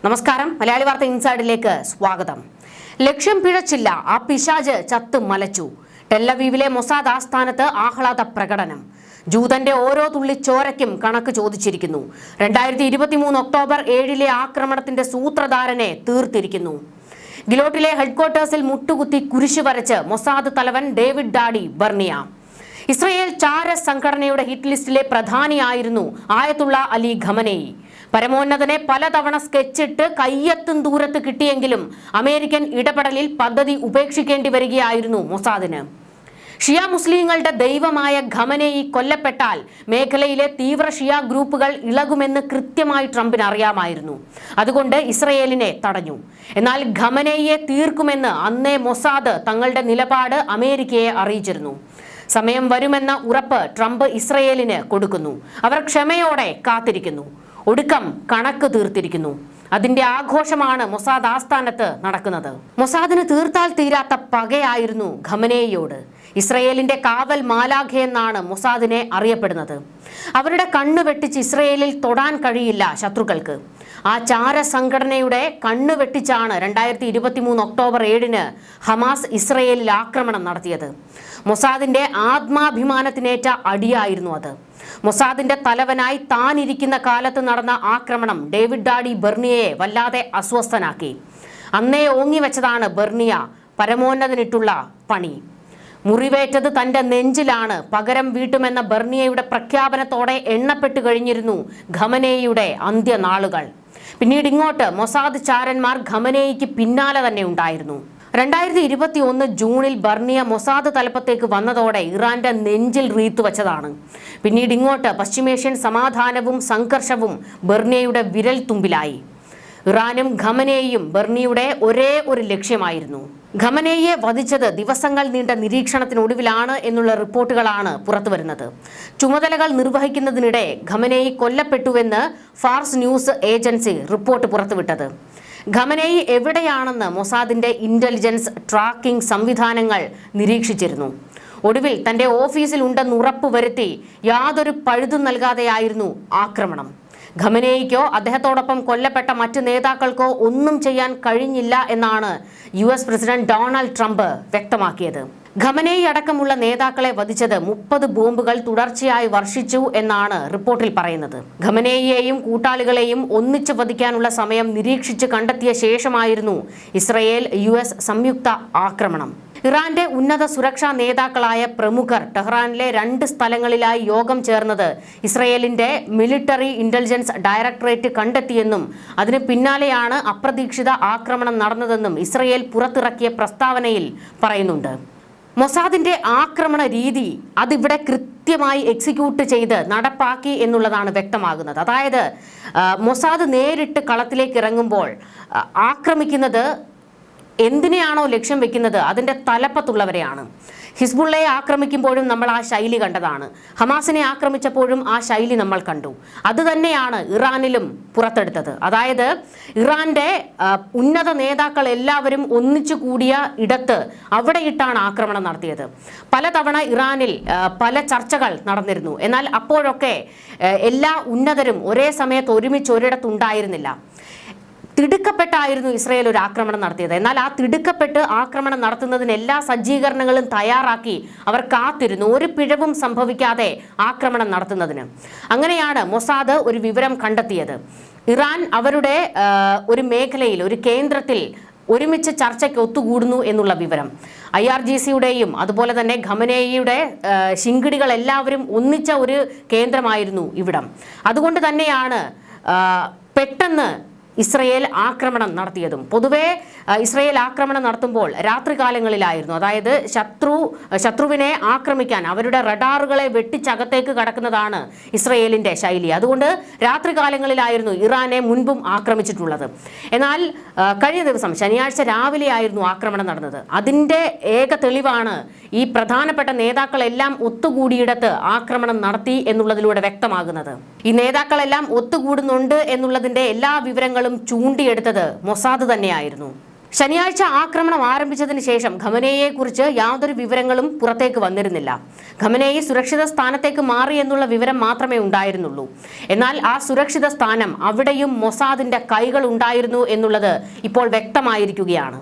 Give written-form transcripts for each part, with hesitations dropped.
നമസ്കാരം, മലയാളി വാർത്ത ഇൻസൈഡിലേക്ക് സ്വാഗതം. ലക്ഷ്യം പിഴച്ചില്ല, ആ പിശാച് ചത്ത് മലച്ചു. ടെല്ലവീവിലെ മൊസാദ് ആസ്ഥാനത്ത് ആഹ്ലാദ പ്രകടനം. ജൂതന്റെ ഓരോ തുള്ളി ചോരയ്ക്കും കണക്ക് ചോദിച്ചിരിക്കുന്നു. 2023 ഒക്ടോബർ 7 ആക്രമണത്തിന്റെ സൂത്രധാരനെ തീർത്തിരിക്കുന്നു. ഗിലോട്ടിലെ ഹെഡ്ക്വാർട്ടേഴ്സിൽ മുട്ടുകുത്തി കുരിശ് വരച്ച് മൊസാദ് തലവൻ ഡേവിഡ് ഡാഡി ബർണിയ. ഇസ്രയേൽ ചാര സംഘടനയുടെ ഹിറ്റ് ലിസ്റ്റിലെ പ്രധാനിയായിരുന്നു ആയത്തുള്ള അലി ഖമനേയി. പരമോന്നതനെ പലതവണ സ്കെച്ചിട്ട് കയ്യെത്തും ദൂരത്ത് കിട്ടിയെങ്കിലും അമേരിക്കൻ ഇടപെടലിൽ പദ്ധതി ഉപേക്ഷിക്കേണ്ടി വരികയായിരുന്നു മൊസാദിന്. ഷിയ മുസ്ലിങ്ങളുടെ ദൈവമായ ഖമനേയി കൊല്ലപ്പെട്ടാൽ മേഖലയിലെ തീവ്ര ഷിയ ഗ്രൂപ്പുകൾ ഇളകുമെന്ന് കൃത്യമായി ട്രംപിന് അറിയാമായിരുന്നു. അതുകൊണ്ട് ഇസ്രയേലിനെ തടഞ്ഞു. എന്നാൽ ഖമനേയിയെ തീർക്കുമെന്ന് അന്നേ മൊസാദ് തങ്ങളുടെ നിലപാട് അമേരിക്കയെ അറിയിച്ചിരുന്നു. സമയം വരുമെന്ന ഉറപ്പ് ട്രംപ് ഇസ്രയേലിന് കൊടുക്കുന്നു. അവർ ക്ഷമയോടെ കാത്തിരിക്കുന്നു. ഒടുക്കം കണക്ക് തീർത്തിരിക്കുന്നു. അതിന്റെ ആഘോഷമാണ് മൊസാദ് ആസ്ഥാനത്ത് നടക്കുന്നത്. മൊസാദിന് തീർത്താൽ തീരാത്ത പകയായിരുന്നു ഖമനേയിയോട്. ഇസ്രയേലിന്റെ കാവൽ മാലാഖ എന്നാണ് മൊസാദിനെ അറിയപ്പെടുന്നത്. അവരുടെ കണ്ണ് വെട്ടിച്ച് ഇസ്രയേലിൽ തൊടാൻ കഴിയില്ല ശത്രുക്കൾക്ക്. ആ ചാര സംഘടനയുടെ കണ്ണ് വെട്ടിച്ചാണ് 2023 ഒക്ടോബർ 7 ഹമാസ് ഇസ്രയേലിൽ ആക്രമണം നടത്തിയത്. മൊസാദിന്റെ ആത്മാഭിമാനത്തിനേറ്റ അടിയായിരുന്നു അത്. മൊസാദിന്റെ തലവനായി താൻ ഇരിക്കുന്ന കാലത്ത് നടന്ന ആക്രമണം ഡേവിഡ് ഡാഡി ബർണിയയെ വല്ലാതെ അസ്വസ്ഥനാക്കി. അന്നേ ഓങ്ങിവെച്ചതാണ് ബർണിയ പരമോന്നതനിട്ടുള്ള പണി. മുറിവേറ്റത് തന്റെ നെഞ്ചിലാണ്, പകരം വീട്ടുമെന്ന ബർണിയയുടെ പ്രഖ്യാപനത്തോടെ എണ്ണപ്പെട്ടു കഴിഞ്ഞിരുന്നു ഖമനേയിയുടെ അന്ത്യനാളുകൾ. പിന്നീട് ഇങ്ങോട്ട് മൊസാദ് ചാരന്മാർ ഖമനേയിക്ക് പിന്നാലെ തന്നെ ഉണ്ടായിരുന്നു. 2021 ജൂണിൽ ബർണിയ മൊസാദ് തലപ്പത്തേക്ക് വന്നതോടെ ഇറാന്റെ നെഞ്ചിൽ റീത്തു വച്ചതാണ്. പിന്നീട് ഇങ്ങോട്ട് പശ്ചിമേഷ്യൻ സമാധാനവും സംഘർഷവും ബർണിയയുടെ വിരൽ തുമ്പിലായി. ഇറാനും ഖമനേയിയും ബർണിയുടെ ഒരേ ഒരു ലക്ഷ്യമായിരുന്നു. ഖമനേയിയെ വധിച്ചത് ദിവസങ്ങൾ നീണ്ട നിരീക്ഷണത്തിനൊടുവിലാണ് എന്നുള്ള റിപ്പോർട്ടുകളാണ് പുറത്തുവരുന്നത്. ചുമതലകൾ നിർവഹിക്കുന്നതിനിടെ ഖമനേയി കൊല്ലപ്പെട്ടുവെന്ന് ഫാർസ് ന്യൂസ് ഏജൻസി റിപ്പോർട്ട് പുറത്തുവിട്ടത്. ഖമനേയി എവിടെയാണെന്ന് മൊസാദിന്റെ ഇന്റലിജൻസ് ട്രാക്കിംഗ് സംവിധാനങ്ങൾ നിരീക്ഷിച്ചിരുന്നു. ഒടുവിൽ തന്റെ ഓഫീസിൽ ഉണ്ടെന്ന് ഉറപ്പുവരുത്തി യാതൊരു പഴുതും നൽകാതെയായിരുന്നു ആക്രമണം. ഖമനേയിക്കോ അദ്ദേഹത്തോടൊപ്പം കൊല്ലപ്പെട്ട മറ്റ് നേതാക്കൾക്കോ ഒന്നും ചെയ്യാൻ കഴിഞ്ഞില്ല എന്നാണ് US പ്രസിഡന്റ് ഡൊണാൾഡ് ട്രംപ് വ്യക്തമാക്കിയത്. ഖമനേയി അടക്കമുള്ള നേതാക്കളെ വധിച്ചത് 30 ബോംബുകൾ തുടർച്ചയായി വർഷിച്ചു എന്നാണ് റിപ്പോർട്ടിൽ പറയുന്നത്. ഖമനേയിയെയും കൂട്ടാളികളെയും ഒന്നിച്ച് വധിക്കാനുള്ള സമയം നിരീക്ഷിച്ച് കണ്ടെത്തിയ ശേഷമായിരുന്നു ഇസ്രയേൽ US സംയുക്ത ആക്രമണം. ഇറാന്റെ ഉന്നത സുരക്ഷാ നേതാക്കളായ പ്രമുഖർ ടെഹ്റാനിലെ 2 സ്ഥലങ്ങളിലായി യോഗം ചേർന്നത് ഇസ്രയേലിന്റെ മിലിറ്ററി ഇന്റലിജൻസ് ഡയറക്ടറേറ്റ് കണ്ടെത്തിയെന്നും അതിന് പിന്നാലെയാണ് അപ്രതീക്ഷിത ആക്രമണം നടന്നതെന്നും ഇസ്രയേൽ പുറത്തിറക്കിയ പ്രസ്താവനയിൽ പറയുന്നുണ്ട്. മൊസാദിന്റെ ആക്രമണ രീതി അതിവിടെ കൃത്യമായി എക്സിക്യൂട്ട് ചെയ്ത് നടപ്പാക്കി എന്നുള്ളതാണ് വ്യക്തമാകുന്നത്. അതായത് മൊസാദ് നേരിട്ട് കളത്തിലേക്ക് ഇറങ്ങുമ്പോൾ ആക്രമിക്കുന്നത് എന്തിനെയാണോ ലക്ഷ്യം വെക്കുന്നത് അതിൻ്റെ തലപ്പത്തുള്ളവരെയാണ്. ഹിസ്ബുള്ളയെ ആക്രമിക്കുമ്പോഴും നമ്മൾ ആ ശൈലി കണ്ടതാണ്. ഹമാസിനെ ആക്രമിച്ചപ്പോഴും ആ ശൈലി നമ്മൾ കണ്ടു. അതുതന്നെയാണ് ഇറാനിലും പുറത്തെടുത്തത്. അതായത് ഇറാന്റെ ഉന്നത നേതാക്കൾ എല്ലാവരും ഒന്നിച്ചു കൂടിയ ഇടത്ത് അവിടെയിട്ടാണ് ആക്രമണം നടത്തിയത്. പലതവണ ഇറാനിൽ പല ചർച്ചകൾ നടന്നിരുന്നു. എന്നാൽ അപ്പോഴൊക്കെ എല്ലാ ഉന്നതരും ഒരേ സമയത്ത് ഒരുമിച്ച് ഒരിടത്തുണ്ടായിരുന്നില്ല. തിടുക്കപ്പെട്ടായിരുന്നു ഇസ്രയേൽ ഒരു ആക്രമണം നടത്തിയത്. എന്നാൽ ആ തിടുക്കപ്പെട്ട് ആക്രമണം നടത്തുന്നതിന് എല്ലാ സജ്ജീകരണങ്ങളും തയ്യാറാക്കി അവർ കാത്തിരുന്നു, ഒരു പിഴവും സംഭവിക്കാതെ ആക്രമണം നടത്തുന്നതിന്. അങ്ങനെയാണ് മൊസാദ് ഒരു വിവരം കണ്ടെത്തിയത്. ഇറാൻ അവരുടെ ഒരു മേഖലയിൽ, ഒരു കേന്ദ്രത്തിൽ ഒരുമിച്ച് ചർച്ചയ്ക്ക് ഒത്തുകൂടുന്നു എന്നുള്ള വിവരം. IRGCയുടെയും അതുപോലെ തന്നെ ഖമനേയിയുടെ ശിങ്കിടികൾ എല്ലാവരും ഒന്നിച്ച ഒരു കേന്ദ്രമായിരുന്നു ഇവിടം. അതുകൊണ്ട് തന്നെയാണ് പെട്ടെന്ന് ഇസ്രയേൽ ആക്രമണം നടത്തിയതും. പൊതുവെ ഇസ്രയേൽ ആക്രമണം നടത്തുമ്പോൾ രാത്രികാലങ്ങളിലായിരുന്നു. അതായത് ശത്രുവിനെ ആക്രമിക്കാൻ അവരുടെ റഡാറുകളെ വെട്ടിച്ചകത്തേക്ക് കടക്കുന്നതാണ് ഇസ്രയേലിന്റെ ശൈലി. അതുകൊണ്ട് രാത്രികാലങ്ങളിലായിരുന്നു ഇറാനെ മുൻപും ആക്രമിച്ചിട്ടുള്ളത്. എന്നാൽ കഴിഞ്ഞ ദിവസം ശനിയാഴ്ച രാവിലെയായിരുന്നു ആക്രമണം നടന്നത്. അതിൻ്റെ ഏക തെളിവാണ് ഈ പ്രധാനപ്പെട്ട നേതാക്കളെല്ലാം ഒത്തുകൂടിയിടത്ത് ആക്രമണം നടത്തി എന്നുള്ളതിലൂടെ വ്യക്തമാകുന്നത്. ഈ നേതാക്കളെല്ലാം ഒത്തുകൂടുന്നുണ്ട് എന്നുള്ളതിന്റെ എല്ലാ വിവരങ്ങളും ചൂണ്ടിയെടുത്തത് മൊസാദ് തന്നെയായിരുന്നു. ശനിയാഴ്ച ആക്രമണം ആരംഭിച്ചതിന് ശേഷം ഖമനേയിയെക്കുറിച്ച് യാതൊരു വിവരങ്ങളും പുറത്തേക്ക് വന്നിരുന്നില്ല. ഖമനേയി സുരക്ഷിത സ്ഥാനത്തേക്ക് മാറി എന്നുള്ള വിവരം മാത്രമേ ഉണ്ടായിരുന്നുള്ളൂ. എന്നാൽ ആ സുരക്ഷിത സ്ഥാനം അവിടെയും മൊസാദിന്റെ കൈകൾ ഉണ്ടായിരുന്നു എന്നുള്ളത് ഇപ്പോൾ വ്യക്തമായിരിക്കുകയാണ്.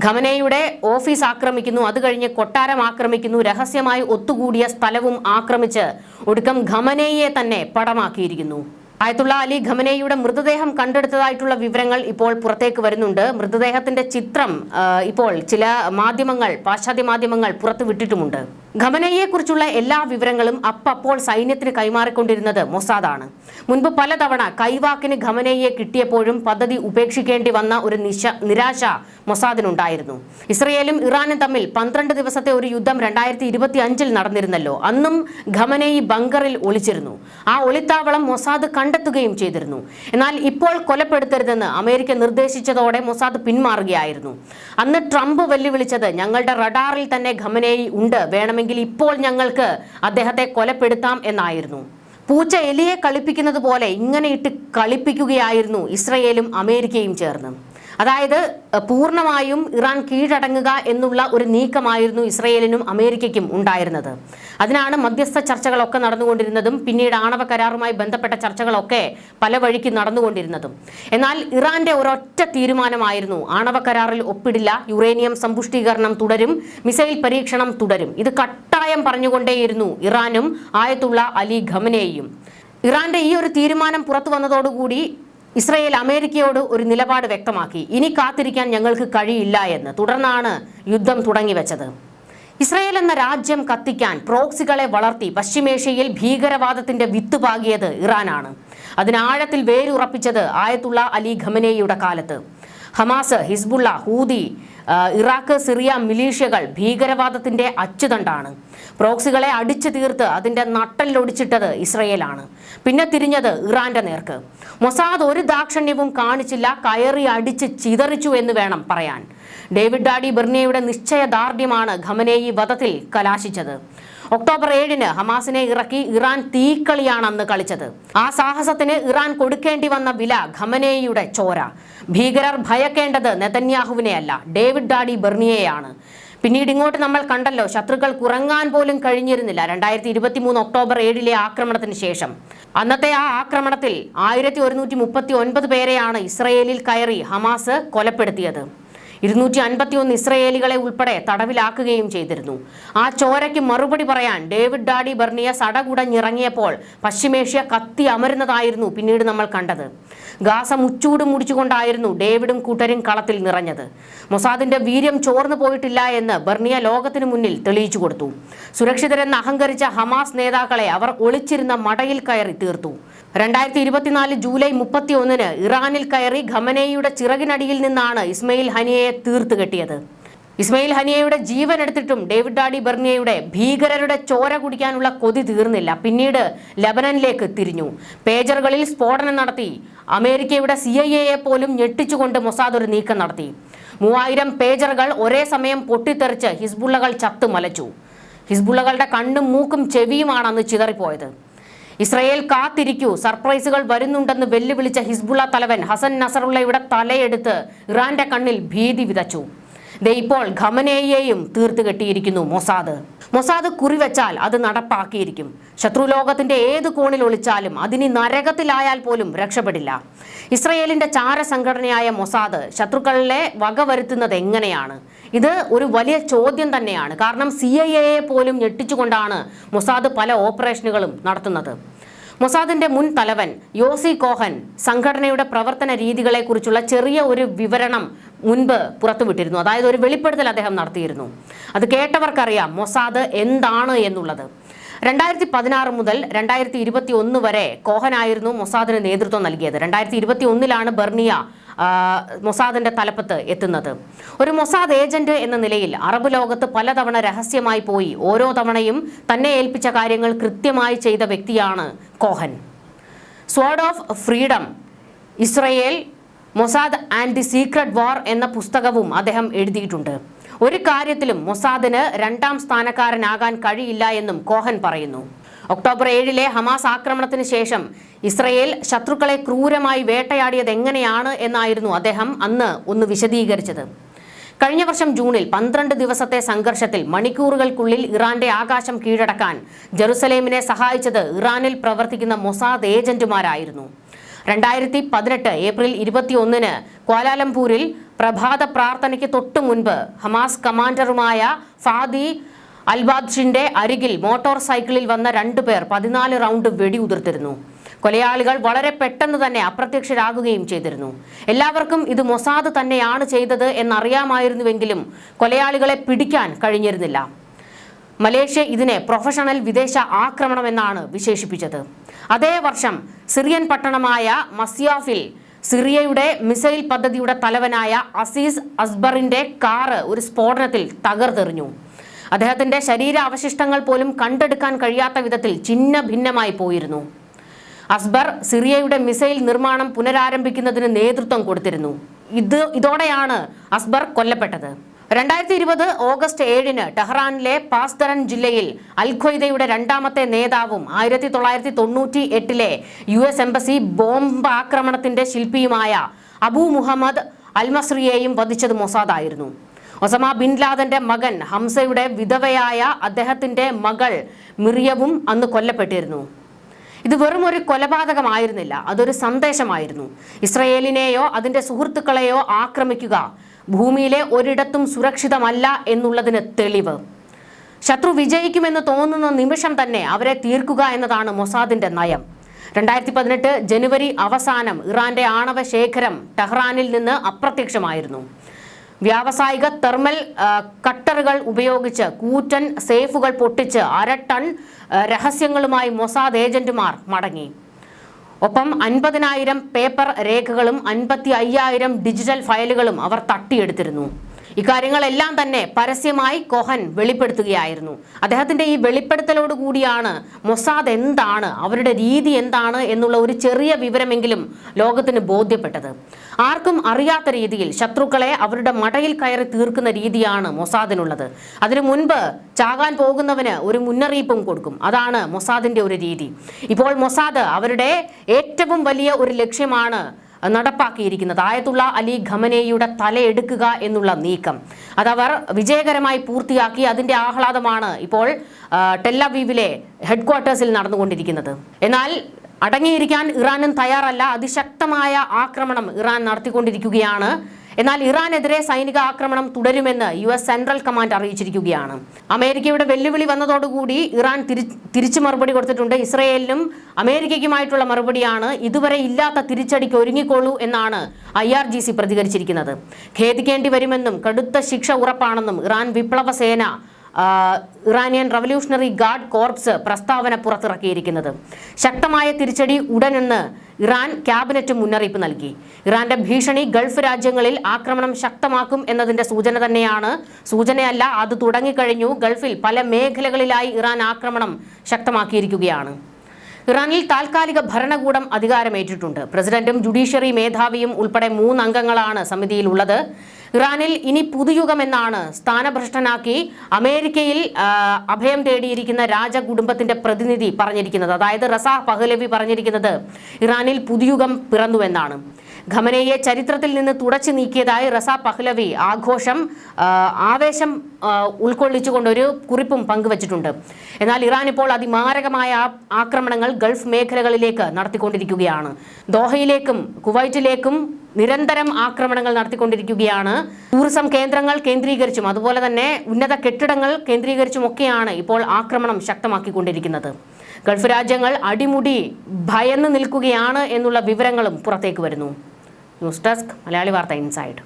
ഖമനേയിയുടെ ഓഫീസ് ആക്രമിക്കുന്നു, അത് കഴിഞ്ഞ് കൊട്ടാരം ആക്രമിക്കുന്നു, രഹസ്യമായി ഒത്തുകൂടിയ സ്ഥലവും ആക്രമിച്ച് ഒടുക്കം ഖമനേയിയെ തന്നെ പടമാക്കിയിരിക്കുന്നു. ആയത്തുള്ള അലി ഖമനേയിയുടെ മൃതദേഹം കണ്ടെടുത്തതായിട്ടുള്ള വിവരങ്ങൾ ഇപ്പോൾ പുറത്തേക്ക് വരുന്നുണ്ട്. മൃതദേഹത്തിന്റെ ചിത്രം ഇപ്പോൾ ചില മാധ്യമങ്ങൾ, പാശ്ചാത്യ മാധ്യമങ്ങൾ പുറത്തുവിട്ടിട്ടുമുണ്ട്. ഖമനേയിയെക്കുറിച്ചുള്ള എല്ലാ വിവരങ്ങളും അപ്പോൾ സൈന്യത്തിന് കൈമാറിക്കൊണ്ടിരുന്നത് മൊസാദാണ്. മുൻപ് പലതവണ കൈവാക്കിന് ഖമനേയിയെ കിട്ടിയപ്പോഴും പദ്ധതി ഉപേക്ഷിക്കേണ്ടി വന്ന ഒരു നിരാശ മൊസാദിനുണ്ടായിരുന്നു. ഇസ്രയേലും ഇറാനും തമ്മിൽ 12 ദിവസത്തെ ഒരു യുദ്ധം 2025 നടന്നിരുന്നല്ലോ. അന്നും ഖമനേയി ബങ്കറിൽ ഒളിച്ചിരുന്നു. ആ ഒളിത്താവളം മൊസാദ് കണ്ടെത്തുകയും ചെയ്തിരുന്നു. എന്നാൽ ഇപ്പോൾ കൊലപ്പെടുത്തരുതെന്ന് അമേരിക്ക നിർദ്ദേശിച്ചതോടെ മൊസാദ് പിന്മാറുകയായിരുന്നു. അന്ന് ട്രംപ് വെല്ലുവിളിച്ചത് ഞങ്ങളുടെ റഡാറിൽ തന്നെ ഖമനേയി ഉണ്ട്, വേണമെങ്കിൽ ഇപ്പോൾ ഞങ്ങൾക്ക് അദ്ദേഹത്തെ കൊലപ്പെടുത്താം എന്നായിരുന്നു. പൂച്ച എലിയെ കളിപ്പിക്കുന്നത് പോലെ ഇങ്ങനെ ഇട്ട് കളിപ്പിക്കുകയായിരുന്നു ഇസ്രയേലും അമേരിക്കയും ചേർന്ന്. അതായത് പൂർണ്ണമായും ഇറാൻ കീഴടങ്ങുക എന്നുള്ള ഒരു നീക്കമായിരുന്നു ഇസ്രയേലിനും അമേരിക്കയ്ക്കും ഉണ്ടായിരുന്നത്. അതിനാണ് മധ്യസ്ഥ ചർച്ചകളൊക്കെ നടന്നുകൊണ്ടിരുന്നതും പിന്നീട് ആണവ കരാറുമായി ബന്ധപ്പെട്ട ചർച്ചകളൊക്കെ പല വഴിക്ക് നടന്നുകൊണ്ടിരുന്നതും. എന്നാൽ ഇറാന്റെ ഒരൊറ്റ തീരുമാനമായിരുന്നു ആണവ കരാറിൽ ഒപ്പിടില്ല, യുറേനിയം സമ്പുഷ്ടീകരണം തുടരും, മിസൈൽ പരീക്ഷണം തുടരും. ഇത് കട്ടായം പറഞ്ഞുകൊണ്ടേയിരുന്നു ഇറാനും ആയത്തുള്ള അലി ഖമനേയിയും. ഇറാന്റെ ഈ ഒരു തീരുമാനം പുറത്തു വന്നതോടുകൂടി ഇസ്രയേൽ അമേരിക്കയോട് ഒരു നിലപാട് വ്യക്തമാക്കി. ഇനി കാത്തിരിക്കാൻ ഞങ്ങൾക്ക് കഴിയില്ല എന്ന്. തുടർന്നാണ് യുദ്ധം തുടങ്ങിവെച്ചത്. ഇസ്രയേൽ എന്ന രാജ്യം കത്തിക്കാൻ പ്രോക്സികളെ വളർത്തി പശ്ചിമേഷ്യയിൽ ഭീകരവാദത്തിന്റെ വിത്ത് പാകിയത് ഇറാനാണ്. അതിനാഴത്തിൽ വേരുറപ്പിച്ചത് ആയത്തുള്ള അലി ഖമനേയിയുടെ കാലത്ത്. Hamas, Hezbollah, Houthi, Iraq, Syria മിലീഷ്യകൾ ഭീകരവാദത്തിന്റെ അച്ചുതണ്ടാണ്. പ്രോക്സികളെ അടിച്ചു തീർത്ത് അതിന്റെ നട്ടലിലൊടിച്ചിട്ടത് ഇസ്രയേലാണ്. പിന്നെ തിരിഞ്ഞത് ഇറാന്റെ നേർക്ക്. മൊസാദ് ഒരു ദാക്ഷിണ്യവും കാണിച്ചില്ല, കയറി അടിച്ച് ചിതറിച്ചു എന്ന് വേണം പറയാൻ. ഡേവിഡ് ഡാഡി ബെർണിയയുടെ നിശ്ചയദാർഢ്യമാണ് ഖമനേയി വധത്തിൽ കലാശിച്ചത്. ഒക്ടോബർ 7-ന് ഹമാസിനെ ഇറക്കി ഇറാൻ തീക്കളിയാണ് അന്ന് കളിച്ചത്. ആ സാഹസത്തിന് ഇറാൻ കൊടുക്കേണ്ടി വന്ന വില ഖമനേയിയുടെ ചോര. ഭീകരർ ഭയക്കേണ്ടത് നെതന്യാഹുവിനെ അല്ല, ഡേവിഡ് ഡാഡി ബെർണിയെയാണ്. പിന്നീട് ഇങ്ങോട്ട് നമ്മൾ കണ്ടല്ലോ, ശത്രുക്കൾ കുറങ്ങാൻ പോലും കഴിഞ്ഞിരുന്നില്ല 2023 ഒക്ടോബർ 7-ലെ ആക്രമണത്തിന് ശേഷം. അന്നത്തെ ആ ആക്രമണത്തിൽ 1139 പേരെയാണ് ഇസ്രയേലിൽ കയറി ഹമാസ് കൊലപ്പെടുത്തിയത്. 251 ഇസ്രയേലികളെ ഉൾപ്പെടെ തടവിലാക്കുകയും ചെയ്തിരുന്നു. ആ ചോരയ്ക്ക് മറുപടി പറയാൻ ഡേവിഡ് ഡാഡി ബെർണിയ സടകുടഞ്ഞിറങ്ങിയപ്പോൾ പശ്ചിമേഷ്യ കത്തി അമരുന്നതായിരുന്നു പിന്നീട് നമ്മൾ കണ്ടത്. ഗാസ മുച്ചൂട് മുടിച്ചുകൊണ്ടായിരുന്നു ഡേവിഡും കൂട്ടരും കളത്തിൽ നിറഞ്ഞത്. മൊസാദിന്റെ വീര്യം ചോർന്നു പോയിട്ടില്ല എന്ന് ബെർണിയ ലോകത്തിനു മുന്നിൽ തെളിയിച്ചു കൊടുത്തു. സുരക്ഷിതരെന്ന് അഹങ്കരിച്ച ഹമാസ് നേതാക്കളെ അവർ ഒളിച്ചിരുന്ന മടയിൽ കയറി തീർത്തു. 2024 ജൂലൈ 31-ന് ഇറാനിൽ കയറി ഖമനേയിയുടെ ചിറകിനടിയിൽ നിന്നാണ് ഇസ്മയിൽ ഹനിയയെ തീർത്തു കെട്ടിയത്. ഇസ്മയിൽ ഹനിയയുടെ ജീവൻ എടുത്തിട്ടും ഡേവിഡ് ഡാഡി ബെർണിയയുടെ ഭീകരരുടെ ചോര കുടിക്കാനുള്ള കൊതി തീർന്നില്ല. പിന്നീട് ലബനനിലേക്ക് തിരിഞ്ഞു. പേജറുകളിൽ സ്ഫോടനം നടത്തി. അമേരിക്കയുടെ CIA പോലും ഞെട്ടിച്ചുകൊണ്ട് മൊസാദ് ഒരു നീക്കം നടത്തി. 3000 പേജറുകൾ ഒരേ സമയം പൊട്ടിത്തെറിച്ച് ഹിസ്ബുള്ളകൾ ചത്തുമലച്ചു. ഹിസ്ബുള്ളകളുടെ കണ്ണും മൂക്കും ചെവിയുമാണ് അന്ന് ചിതറിപ്പോയത്. ഇസ്രയേൽ കാത്തിരിക്കൂ, സർപ്രൈസുകൾ വരുന്നുണ്ടെന്ന് വെല്ലുവിളിച്ച ഹിസ്ബുള്ള തലവൻ ഹസൻ നസറുള്ളയുടെ തലയെടുത്ത് ഇറാന്റെ കണ്ണിൽ ഭീതി വിതച്ചു. ഇപ്പോൾ ഖമനേയിയെയും തീർത്തു കെട്ടിയിരിക്കുന്നു മൊസാദ് കുറിവെച്ചാൽ അത് നടപ്പാക്കിയിരിക്കും. ശത്രുലോകത്തിന്റെ ഏത് കോണിൽ ഒളിച്ചാലും അതിനി നരകത്തിലായാൽ പോലും രക്ഷപ്പെടില്ല. ഇസ്രയേലിന്റെ ചാരസംഘടനയായ മൊസാദ് ശത്രുക്കളെ വകവരുത്തുന്നത് എങ്ങനെയാണ്? ഇത് ഒരു വലിയ ചോദ്യം തന്നെയാണ്. കാരണം CIA പോലും ഞെട്ടിച്ചുകൊണ്ടാണ് മൊസാദ് പല ഓപ്പറേഷനുകളും നടത്തുന്നത്. മൊസാദിന്റെ മുൻ തലവൻ യോസി കോഹൻ സംഘടനയുടെ പ്രവർത്തന രീതികളെക്കുറിച്ചുള്ള ചെറിയ ഒരു വിവരണം മുൻപ് പുറത്തുവിട്ടിരുന്നു. അതായത് ഒരു വെളിപ്പെടുത്തൽ അദ്ദേഹം നടത്തിയിരുന്നു. അത് കേട്ടവർക്കറിയാം മൊസാദ് എന്താണ് എന്നുള്ളത്. 2016 മുതൽ 2021 വരെ കോഹനായിരുന്നു മൊസാദിന് നേതൃത്വം നൽകിയത്. 2021-ലാണ് ബെർണിയ മൊസാദിന്റെ തലപ്പത്ത് എത്തുന്നത്. ഒരു മൊസാദ് ഏജന്റ് എന്ന നിലയിൽ അറബ് ലോകത്ത് പലതവണ രഹസ്യമായി പോയി ഓരോ തവണയും തന്നെ ഏൽപ്പിച്ച കാര്യങ്ങൾ കൃത്യമായി ചെയ്ത വ്യക്തിയാണ് Cohen. Sword of Freedom, Israel, Mossad and the Secret War എന്ന പുസ്തകവും അദ്ദേഹം എഴുതിയിട്ടുണ്ട്. ഒരു കാര്യത്തിലും മൊസാദിന് 2ാം സ്ഥാനക്കാരനാകാൻ കഴിയില്ല എന്നും കോഹൻ പറയുന്നു. ഒക്ടോബർ 7 ഹമാസ് ആക്രമണത്തിന് ശേഷം ഇസ്രയേൽ ശത്രുക്കളെ ക്രൂരമായി വേട്ടയാടിയത് എങ്ങനെയാണ് എന്നായിരുന്നു അദ്ദേഹം അന്ന് ഒന്ന് വിശദീകരിച്ചത്. കഴിഞ്ഞ വർഷം ജൂണിൽ 12 ദിവസത്തെ സംഘർഷത്തിൽ മണിക്കൂറുകൾക്കുള്ളിൽ ഇറാന്റെ ആകാശം കീഴടക്കാൻ ജെറുസലേമിനെ സഹായിച്ചത് ഇറാനിൽ പ്രവർത്തിക്കുന്ന മൊസാദ് ഏജന്റുമാരായിരുന്നു. 2018 ഏപ്രിൽ 21 ക്വാലാലംപൂരിൽ പ്രഭാത പ്രാർത്ഥനയ്ക്ക് തൊട്ടു മുൻപ് ഹമാസ് കമാൻഡറുമായ ഫാദി അൽബാദ്ഷിന്റെ അരികിൽ മോട്ടോർ സൈക്കിളിൽ വന്ന 2 പേർ 14 റൗണ്ട് വെടിയുതിർത്തിരുന്നു. കൊലയാളികൾ വളരെ പെട്ടെന്ന് തന്നെ അപ്രത്യക്ഷരാകുകയും ചെയ്തിരുന്നു. എല്ലാവർക്കും ഇത് മൊസാദ് തന്നെയാണ് ചെയ്തത് എന്നറിയാമായിരുന്നുവെങ്കിലും കൊലയാളികളെ പിടിക്കാൻ കഴിഞ്ഞിരുന്നില്ല. മലേഷ്യ ഇതിനെ പ്രൊഫഷണൽ വിദേശ ആക്രമണമെന്നാണ് വിശേഷിപ്പിച്ചത്. അതേ വർഷം സിറിയൻ പട്ടണമായ മസ്യാഫിൽ സിറിയയുടെ മിസൈൽ പദ്ധതിയുടെ തലവനായ അസീസ് അസ്ബറിന്റെ കാറ് ഒരു സ്ഫോടനത്തിൽ തകർത്തെറിഞ്ഞു. അദ്ദേഹത്തിന്റെ ശരീരാവശിഷ്ടങ്ങൾ പോലും കണ്ടെടുക്കാൻ കഴിയാത്ത വിധത്തിൽ ഛിന്ന ഭിന്നമായി പോയിരുന്നു. അസ്ബർ സിറിയയുടെ മിസൈൽ നിർമ്മാണം പുനരാരംഭിക്കുന്നതിന് നേതൃത്വം കൊടുത്തിരുന്നു. ഇതോടെയാണ് അസ്ബർ കൊല്ലപ്പെട്ടത്. 2020 ഓഗസ്റ്റ് 7 ടെഹ്റാനിലെ പാസ്ദറൻ ജില്ലയിൽ അൽ ഖ്വയ്ദയുടെ 2ാമത്തെ നേതാവും 1998 US എംബസി ബോംബ് ആക്രമണത്തിന്റെ ശില്പിയുമായ അബു മുഹമ്മദ് അൽമസ്രിയെയും വധിച്ചത് മൊസാദായിരുന്നു. ഒസമ ബിൻ ലാദന്റെ മകൻ ഹംസയുടെ വിധവയായ അദ്ദേഹത്തിന്റെ മകൾ മിറിയവും അന്ന് കൊല്ലപ്പെട്ടിരുന്നു. ഇത് വെറും ഒരു കൊലപാതകമായിരുന്നില്ല, അതൊരു സന്ദേശമായിരുന്നു. ഇസ്രയേലിനെയോ അതിന്റെ സുഹൃത്തുക്കളെയോ ആക്രമിക്കുക ഭൂമിയിലെ ഒരിടത്തും സുരക്ഷിതമല്ല എന്നുള്ളതിന് തെളിവ്. ശത്രു വിജയിക്കുമെന്ന് തോന്നുന്ന നിമിഷം തന്നെ അവരെ തീർക്കുക എന്നതാണ് മൊസാദിന്റെ നയം. 2018 ജനുവരി അവസാനം ഇറാന്റെ ആണവ ശേഖരം ടെഹ്റാനിൽ നിന്ന് അപ്രത്യക്ഷമായിരുന്നു. വ്യാവസായിക തെർമൽ കട്ടറുകൾ ഉപയോഗിച്ച് കൂറ്റൻ സേഫുകൾ പൊട്ടിച്ച് 1/2 ടൺ രഹസ്യങ്ങളുമായി മൊസാദ് ഏജന്റുമാർ മടങ്ങി. ഒപ്പം 50,000 പേപ്പർ രേഖകളും 55,000 ഡിജിറ്റൽ ഫയലുകളും അവർ തട്ടിയെടുത്തിരുന്നു. ഇക്കാര്യങ്ങളെല്ലാം തന്നെ പരസ്യമായി കോഹൻ വെളിപ്പെടുത്തുകയായിരുന്നു. അദ്ദേഹത്തിന്റെ ഈ വെളിപ്പെടുത്തലോട് കൂടിയാണ് മൊസാദ് എന്താണ്, അവരുടെ രീതി എന്താണ് എന്നുള്ള ഒരു ചെറിയ വിവരമെങ്കിലും ലോകത്തിന് ബോധ്യപ്പെട്ടത്. ആർക്കും അറിയാത്ത രീതിയിൽ ശത്രുക്കളെ അവരുടെ മടയിൽ കയറി തീർക്കുന്ന രീതിയാണ് മൊസാദിനുള്ളത്. അതിനു മുൻപ് ചാകാൻ പോകുന്നവന് ഒരു മുന്നറിയിപ്പും കൊടുക്കും. അതാണ് മൊസാദിന്റെ ഒരു രീതി. ഇപ്പോൾ മൊസാദ് അവരുടെ ഏറ്റവും വലിയ ഒരു ലക്ഷ്യമാണ് നടപ്പാക്കിയിരിക്കുന്നത്. ആയത്തുള്ള അലി ഖമനേയിയുടെ തലയെടുക്കുക എന്നുള്ള നീക്കം അതവർ വിജയകരമായി പൂർത്തിയാക്കി. അതിന്റെ ആഹ്ലാദമാണ് ഇപ്പോൾ ടെല്ലവീവിലെ ഹെഡ്ക്വാർട്ടേഴ്സിൽ നടന്നുകൊണ്ടിരിക്കുന്നത്. എന്നാൽ അടങ്ങിയിരിക്കാൻ ഇറാനും തയ്യാറല്ല. അതിശക്തമായ ആക്രമണം ഇറാൻ നടത്തിക്കൊണ്ടിരിക്കുകയാണ്. എന്നാൽ ഇറാനെതിരെ സൈനിക ആക്രമണം തുടരുമെന്ന് US സെൻട്രൽ കമാൻഡ് അറിയിച്ചിരിക്കുകയാണ്. അമേരിക്കയുടെ വെല്ലുവിളി വന്നതോടുകൂടി ഇറാൻ തിരിച്ചു മറുപടി കൊടുത്തിട്ടുണ്ട്. ഇസ്രയേലിനും അമേരിക്കയ്ക്കുമായിട്ടുള്ള മറുപടിയാണ്. ഇതുവരെ ഇല്ലാത്ത തിരിച്ചടിക്ക് ഒരുങ്ങിക്കൊള്ളൂ എന്നാണ് IRGC പ്രതികരിച്ചിരിക്കുന്നത്. ഖേദിക്കേണ്ടി വരുമെന്നും കടുത്ത ശിക്ഷ ഉറപ്പാണെന്നും ഇറാൻ വിപ്ലവ സേന ഇറാനിയൻ റവല്യൂഷണറി ഗാർഡ് കോർപ്സ് പ്രസ്താവന പുറത്തിറക്കിയിരിക്കുന്നത്. ശക്തമായ തിരിച്ചടി ഉടനെന്ന് ഇറാൻ ക്യാബിനറ്റ് മുന്നറിയിപ്പ് നൽകി. ഇറാന്റെ ഭീഷണി ഗൾഫ് രാജ്യങ്ങളിൽ ആക്രമണം ശക്തമാക്കും എന്നതിന്റെ സൂചന തന്നെയാണ്. സൂചനയല്ല, അത് തുടങ്ങിക്കഴിഞ്ഞു. ഗൾഫിൽ പല മേഖലകളിലായി ഇറാൻ ആക്രമണം ശക്തമാക്കിയിരിക്കുകയാണ്. ഇറാനിൽ താൽക്കാലിക ഭരണകൂടം അധികാരമേറ്റിട്ടുണ്ട്. പ്രസിഡന്റും ജുഡീഷ്യറി മേധാവിയും ഉൾപ്പെടെ 3 അംഗങ്ങളാണ് സമിതിയിലുള്ളത്. ഇറാനിൽ ഇനി പുതുയുഗമെന്നാണ് സ്ഥാനഭ്രഷ്ടനാക്കി അമേരിക്കയിൽ അഭയം തേടിയിരിക്കുന്ന രാജകുടുംബത്തിന്റെ പ്രതിനിധി പറഞ്ഞിരിക്കുന്നത്. അതായത് റസാ പഹ്ലവി പറഞ്ഞിരിക്കുന്നത് ഇറാനിൽ പുതുയുഗം പിറന്നുവെന്നാണ്. ഖമനേയെ ചരിത്രത്തിൽ നിന്ന് തുടച്ചു നീക്കിയതായി റസാ പഹ്ലവി ആവേശം ഉൾക്കൊള്ളിച്ചുകൊണ്ടൊരു കുറിപ്പും പങ്കുവച്ചിട്ടുണ്ട്. എന്നാൽ ഇറാൻ ഇപ്പോൾ അതിമാരകമായ ആക്രമണങ്ങൾ ഗൾഫ് മേഖലകളിലേക്ക് നടത്തിക്കൊണ്ടിരിക്കുകയാണ്. ദോഹയിലേക്കും കുവൈറ്റിലേക്കും നിരന്തരം ആക്രമണങ്ങൾ നടത്തിക്കൊണ്ടിരിക്കുകയാണ്. ടൂറിസം കേന്ദ്രങ്ങൾ കേന്ദ്രീകരിച്ചും അതുപോലെ തന്നെ ഉന്നത കെട്ടിടങ്ങൾ കേന്ദ്രീകരിച്ചുമൊക്കെയാണ് ഇപ്പോൾ ആക്രമണം ശക്തമാക്കിക്കൊണ്ടിരിക്കുന്നത്. ഗൾഫ് രാജ്യങ്ങൾ അടിമുടി ഭയന്ന് നിൽക്കുകയാണ് എന്നുള്ള വിവരങ്ങളും പുറത്തേക്ക് വരുന്നു. ന്യൂസ് ഡെസ്ക് മലയാളി വാർത്ത ഇൻസൈഡ്.